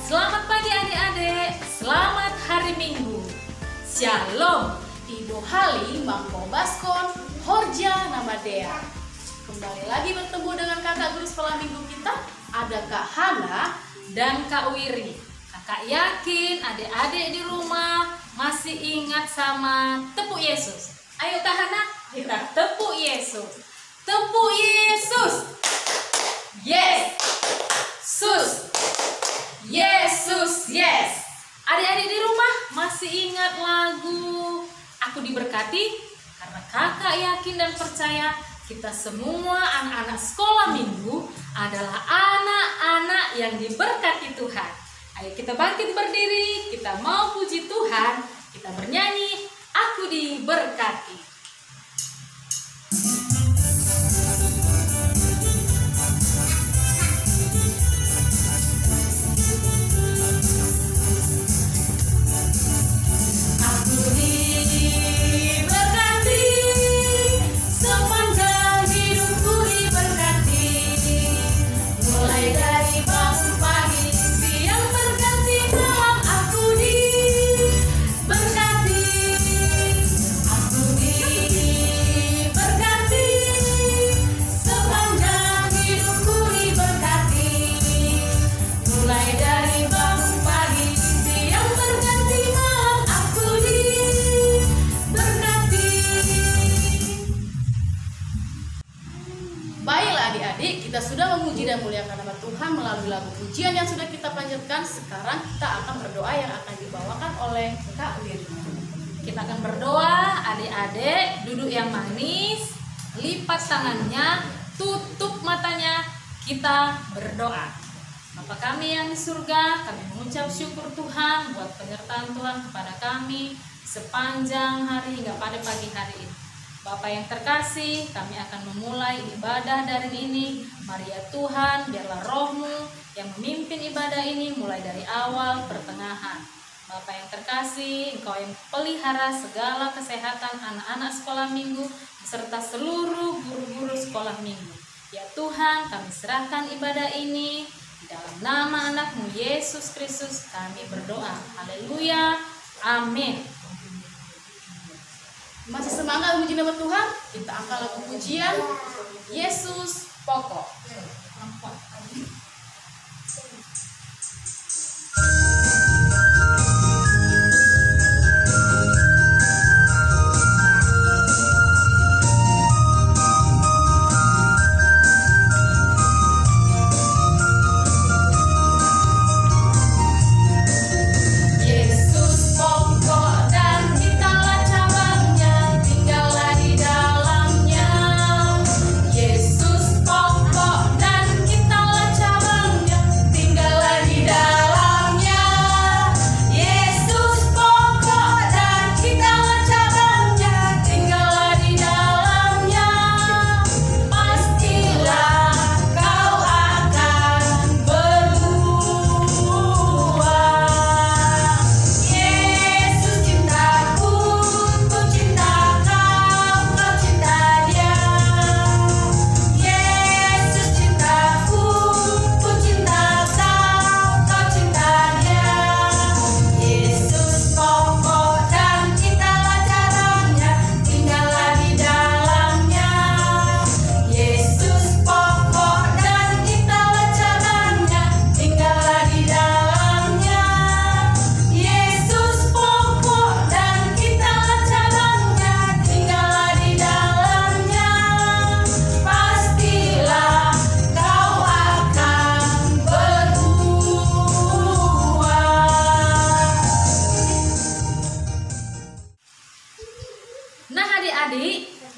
Selamat pagi adik-adik, selamat hari Minggu. Shalom, Ibu Hali, Mangko Baskon, Horja Namadea. Kembali lagi bertemu dengan kakak guru sekolah minggu kita, ada Kak Hana dan Kak Wiri. Kakak yakin adik-adik di rumah masih ingat sama tepuk Yesus. Ayo Kak Hana, kita tepuk Yesus. Tepuk Yesus. Yes. Sus. Yesus, yes. Adik-adik di rumah masih ingat lagu Aku Diberkati? Karena kakak yakin dan percaya kita semua anak-anak sekolah minggu adalah anak-anak yang diberkati Tuhan. Ayo kita bangkit berdiri, kita mau puji Tuhan, kita bernyanyi Aku Diberkati. Kita sudah memuji dan muliakan nama Tuhan melalui lagu pujian yang sudah kita panjatkan. Sekarang kita akan berdoa yang akan dibawakan oleh Kak Wiri. Kita akan berdoa, adik-adik duduk yang manis, lipat tangannya, tutup matanya, kita berdoa. Bapa kami yang di surga, kami mengucap syukur Tuhan buat penyertaan Tuhan kepada kami sepanjang hari hingga pada pagi hari ini. Bapa yang terkasih, kami akan memulai ibadah dari ini. Mari ya Tuhan, biarlah roh-Mu yang memimpin ibadah ini mulai dari awal pertengahan. Bapa yang terkasih, Engkau yang pelihara segala kesehatan anak-anak sekolah minggu serta seluruh guru-guru sekolah minggu. Ya Tuhan, kami serahkan ibadah ini di dalam nama anak-Mu Yesus Kristus kami berdoa. Haleluya. Amin. Masih semangat memuji nama Tuhan? Kita angkat lagu pujian Yesus Pokok.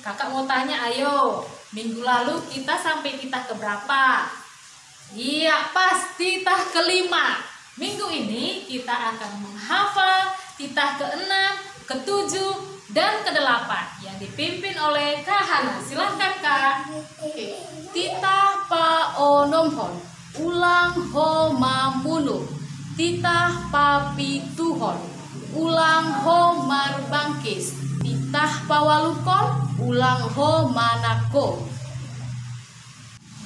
Kakak mau tanya, ayo, minggu lalu kita sampai titah keberapa? Iya, pas titah ke-5. Minggu ini kita akan menghafal titah ke-6, ke-7, dan ke-8 yang dipimpin oleh Kak Hana. Silahkan Kak. Oke. Titah pa onomhon, ulang ho mamunu. Titah pa pituhon, ulang ho marbangkis. Titah pa walukon, ulang ho manako.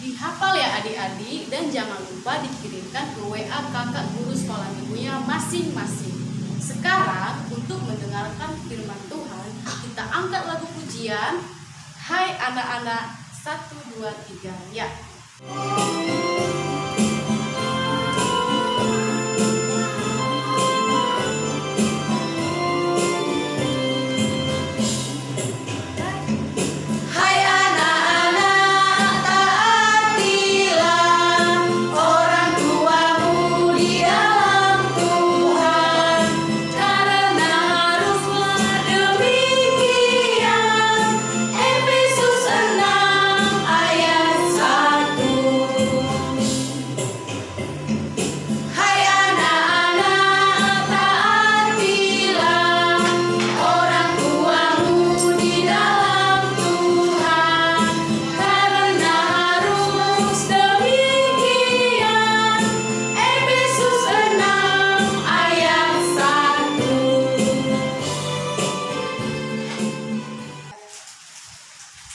Dihafal ya adik-adik, dan jangan lupa dikirimkan ke WA kakak guru sekolah minggunya masing-masing. Sekarang untuk mendengarkan firman Tuhan, kita angkat lagu pujian Hai Anak-anak 1, 2, 3 ya.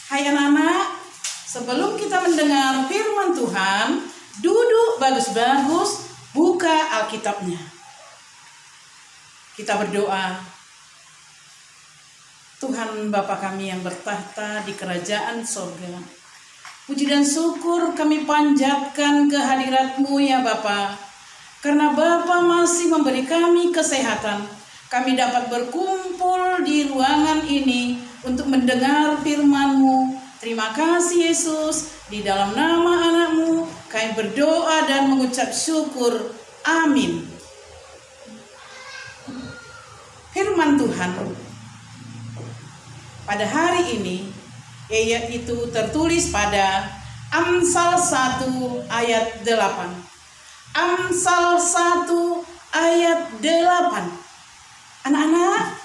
Hai anak-anak, sebelum kita mendengar firman Tuhan, duduk bagus-bagus, buka Alkitabnya. Kita berdoa. Tuhan Bapa kami yang bertahta di kerajaan sorga, puji dan syukur kami panjatkan kehadirat-Mu ya Bapa. Karena Bapa masih memberi kami kesehatan, kami dapat berkumpul di ruangan ini untuk mendengar firman-Mu. Terima kasih Yesus, di dalam nama anak-Mu kami berdoa dan mengucap syukur. Amin. Firman Tuhan pada hari ini yaitu tertulis pada Amsal 1 ayat 8. Amsal 1 ayat 8. Anak-anak,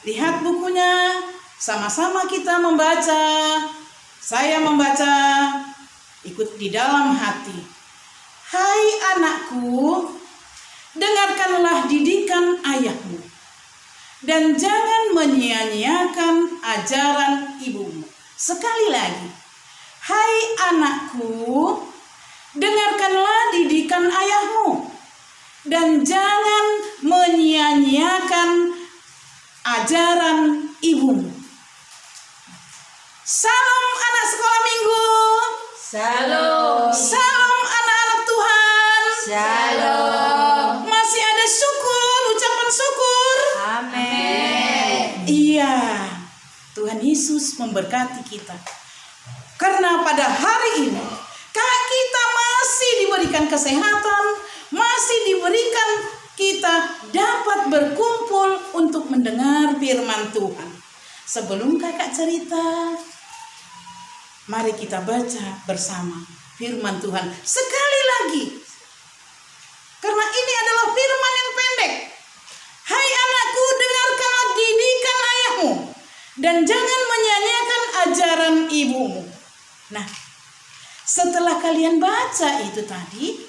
lihat bukunya. Sama-sama kita membaca. Saya membaca, ikut di dalam hati. Hai anakku, dengarkanlah didikan ayahmu, dan jangan menyia-nyiakan ajaran ibumu. Sekali lagi, hai anakku, dengarkanlah didikan ayahmu, dan jangan menyia-nyiakan ajaran ibumu. Salam anak sekolah minggu. Shalom. Salam anak-anak Tuhan. Shalom. Masih ada syukur, ucapan syukur. Amin. Iya, Tuhan Yesus memberkati kita. Karena pada hari ini kita masih diberikan kesehatan, masih diberikan kita dapat berkumpul untuk mendengar firman Tuhan. Sebelum kakak cerita, mari kita baca bersama firman Tuhan sekali lagi. Karena ini adalah firman yang pendek. Hai anakku, dengarkanlah didikan ayahmu, dan jangan menyanyiakan ajaran ibumu. Nah, setelah kalian baca itu tadi,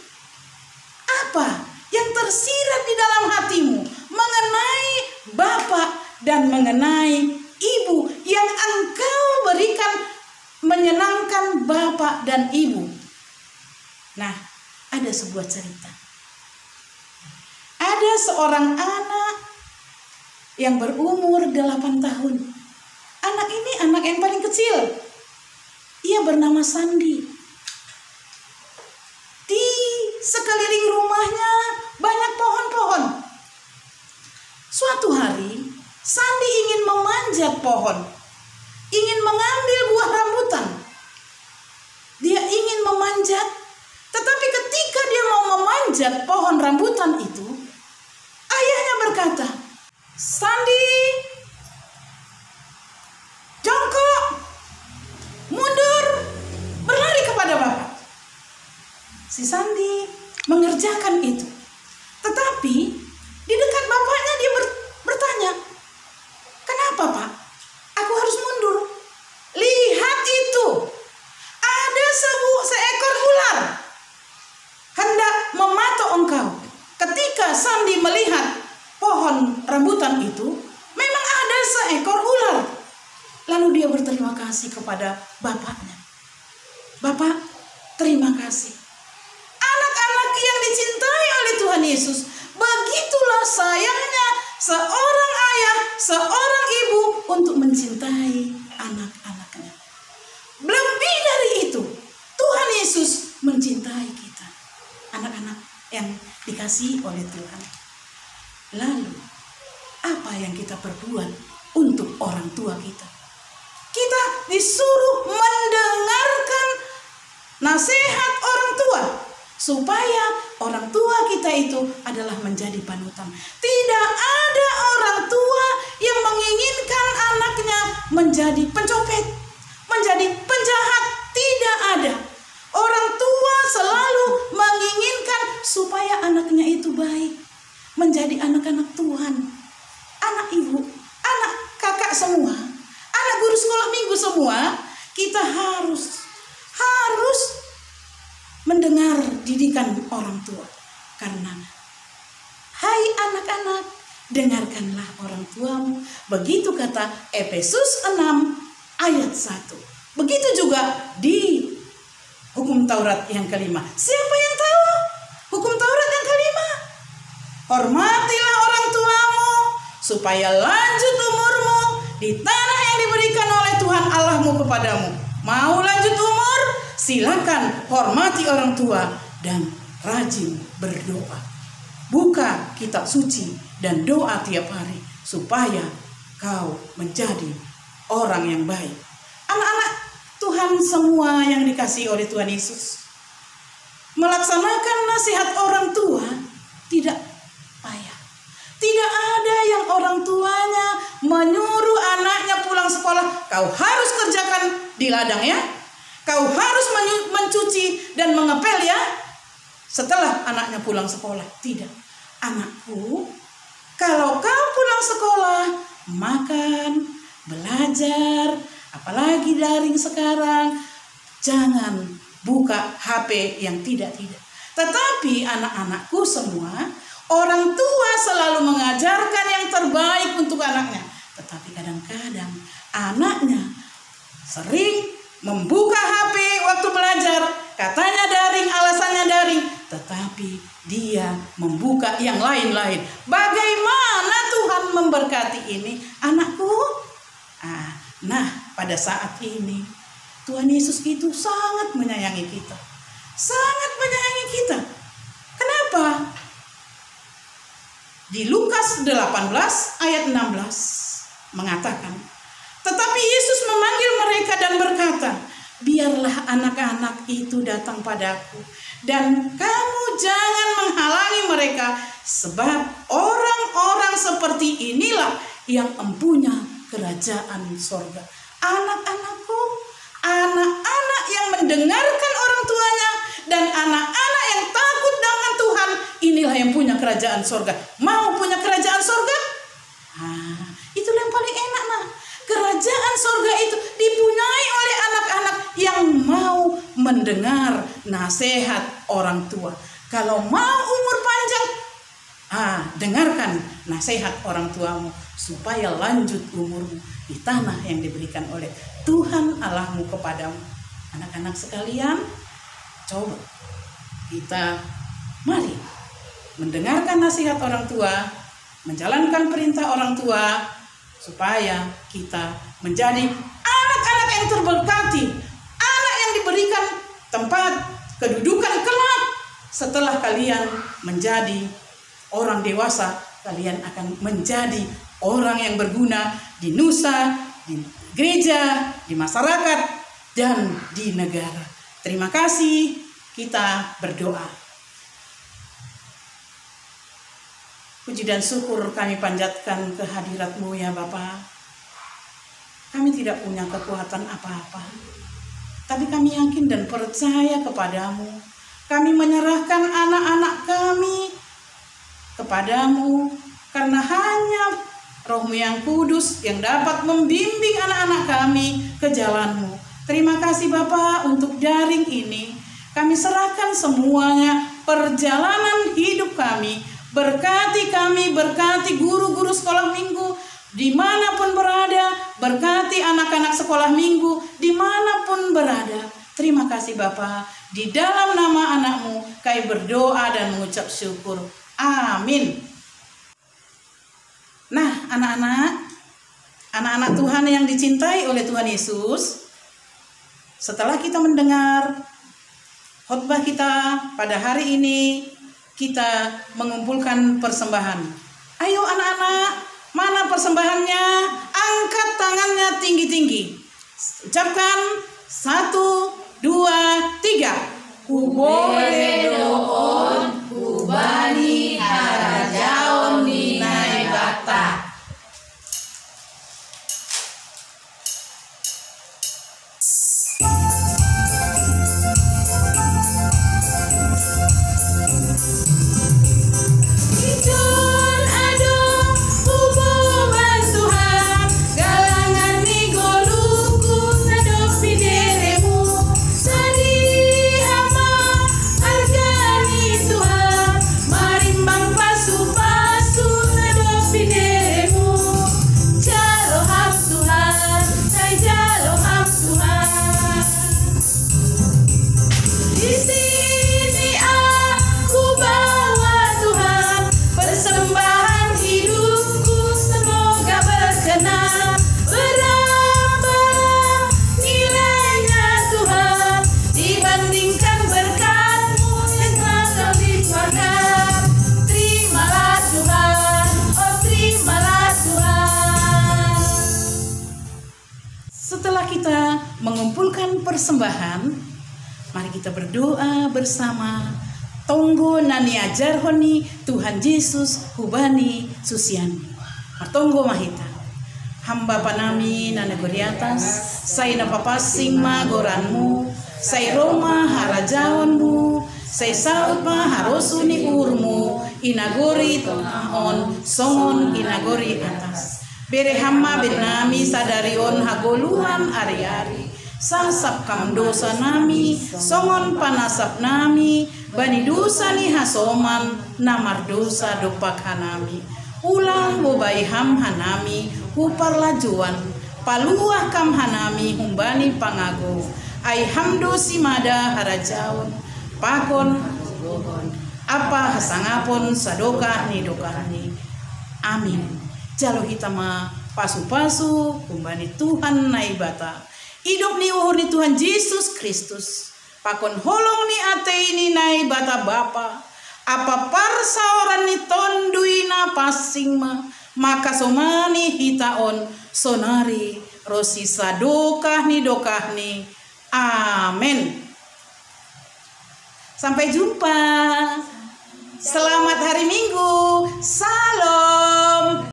apa yang tersirat di dalam hatimu mengenai Bapa dan mengenai Ibu yang engkau berikan menyenangkan Bapa dan Ibu? Nah, ada sebuah cerita. Ada seorang anak yang berumur 8 tahun. Anak ini anak yang paling kecil. Ia bernama Sandi. Di sekeliling rumahnya banyak pohon-pohon. Suatu hari, Sandi ingin memanjat pohon, ingin mengambil buah rambutan. Dia ingin memanjat, tetapi ketika dia mau memanjat pohon rambutan itu, ayahnya berkata, Sandi, jongkok, mundur, berlari kepada Bapak. Si Sandi mengerjakan itu. Tetapi di dekat bapaknya dia bertanya, kenapa Pak? Aku harus mundur. Lihat itu, ada seekor ular hendak mematok engkau. Ketika Sandi melihat pohon rambutan itu, memang ada seekor ular. Lalu dia berterima kasih kepada bapaknya. Bapak, Terima kasih. Anak-anak yang dicintai oleh Tuhan Yesus, begitulah sayangnya seorang ayah, seorang ibu untuk mencintai anak-anaknya. Lebih dari itu, Tuhan Yesus mencintai kita, anak-anak yang dikasihi oleh Tuhan. Lalu, apa yang kita perbuat untuk orang tua kita? Kita disuruh mendengarkan nasihat orang tua, supaya orang tua kita itu adalah menjadi panutan. Tidak ada orang tua yang menginginkan anaknya menjadi pencopet, menjadi penjahat. Tidak ada. Orang tua selalu menginginkan supaya anaknya itu baik, menjadi anak-anak Tuhan, anak ibu, anak kakak semua, anak guru sekolah minggu semua. Kita harus mendengar didikan orang tua. Karena hai anak-anak, dengarkanlah orang tuamu. Begitu kata Efesus 6 ayat 1. Begitu juga di hukum Taurat yang kelima. Siapa yang tahu hukum Taurat yang kelima? Hormatilah orang tuamu supaya lanjut umurmu di tanah yang diberikan oleh Tuhan Allahmu kepadamu. Mau lanjut umur? Silakan hormati orang tua dan rajin berdoa. Buka kitab suci dan doa tiap hari supaya kau menjadi orang yang baik. Anak-anak Tuhan semua yang dikasihi oleh Tuhan Yesus, melaksanakan nasihat orang tua tidak payah. Tidak ada yang orang tuanya menyuruh anaknya pulang sekolah, kau harus kerjakan di ladang ya, kau harus mencuci dan mengepel ya setelah anaknya pulang sekolah. Tidak. Anakku, kalau kau pulang sekolah, makan, belajar, apalagi daring sekarang, jangan buka HP yang tidak-tidak. Tetapi anak-anakku semua, orang tua selalu mengajarkan yang terbaik untuk anaknya. Tetapi kadang-kadang anaknya sering membuka HP waktu belajar, katanya daring, alasannya daring, tetapi dia membuka yang lain-lain. Bagaimana Tuhan memberkati ini, anakku? Nah, pada saat ini Tuhan Yesus itu sangat menyayangi kita. Sangat menyayangi kita. Kenapa? Di Lukas 18 ayat 16 mengatakan, tetapi Yesus memanggil mereka dan berkata, biarlah anak-anak itu datang padaku, dan kamu jangan menghalangi mereka, sebab orang-orang seperti inilah yang empunya kerajaan sorga. Anak-anakku, anak-anak yang mendengarkan orang tuanya dan anak-anak yang takut dengan Tuhan, inilah yang punya kerajaan sorga. Mau punya kerajaan sorga? Itulah yang paling enak, nah. Kerajaan sorga itu dipunyai oleh anak-anak yang mau mendengar nasihat orang tua. Kalau mau umur panjang, dengarkan nasihat orang tuamu supaya lanjut umurmu di tanah yang diberikan oleh Tuhan Allahmu kepadamu. Anak-anak sekalian, coba kita mari mendengarkan nasihat orang tua, menjalankan perintah orang tua, supaya kita menjadi anak-anak yang terberkati, anak yang diberikan tempat kedudukan kelak. Setelah kalian menjadi orang dewasa, kalian akan menjadi orang yang berguna di nusa, di gereja, di masyarakat, dan di negara. Terima kasih, kita berdoa. Puji dan syukur kami panjatkan kehadirat-Mu ya Bapa. Kami tidak punya kekuatan apa-apa, tapi kami yakin dan percaya kepadamu. Kami menyerahkan anak-anak kami kepadamu, karena hanya Roh-Mu yang kudus yang dapat membimbing anak-anak kami ke jalan-Mu. Terima kasih Bapa untuk daring ini. Kami serahkan semuanya perjalanan hidup kami. Berkati kami, berkati guru-guru sekolah minggu dimanapun berada, berkati anak-anak sekolah minggu dimanapun berada. Terima kasih Bapa. Di dalam nama anakmu kami berdoa dan mengucap syukur. Amin. Nah, anak-anak Tuhan yang dicintai oleh Tuhan Yesus, setelah kita mendengar khotbah kita pada hari ini, kita mengumpulkan persembahan. Ayo anak-anak, mana persembahannya? Angkat tangannya tinggi-tinggi. Ucapkan 1, 2, 3. Boleh doon, hubani harajaon ninay bata. Setelah kita mengumpulkan persembahan, mari kita berdoa bersama. Tonggo nani ajarhoni Tuhan Yesus hubani susiani. Matonggo mahita. Hamba panami na negeri atas, say napapasing magoranmu, say Roma harajaonmu, say saud ma harosuni urmu, inagori tonahon, songon inagori atas. Bere hamma benami sadarion hagoluhan ari-ari, sasap kam dosa nami, songon panasap nami, bani dosa ni hasoman, namar dosa dopak hanami. Ulang bobai ham hanami, hupar lajuan, paluah kam hanami, humbani pangago, ai hamdo simada harajaon, pakon, apa hasangapon sadoka ni dokani. Amin. Jalo kita ma pasu-pasu kumbani Tuhan naibata. Hidup ni uhur ni Tuhan Yesus Kristus. Pakon holong ni ate ini naibata Bapa. Apa parsaoran ni tondui na pasing maka somani hitaon sonari rosi sadokah ni dokah ni. Amin. Sampai jumpa. Selamat hari Minggu. Salam.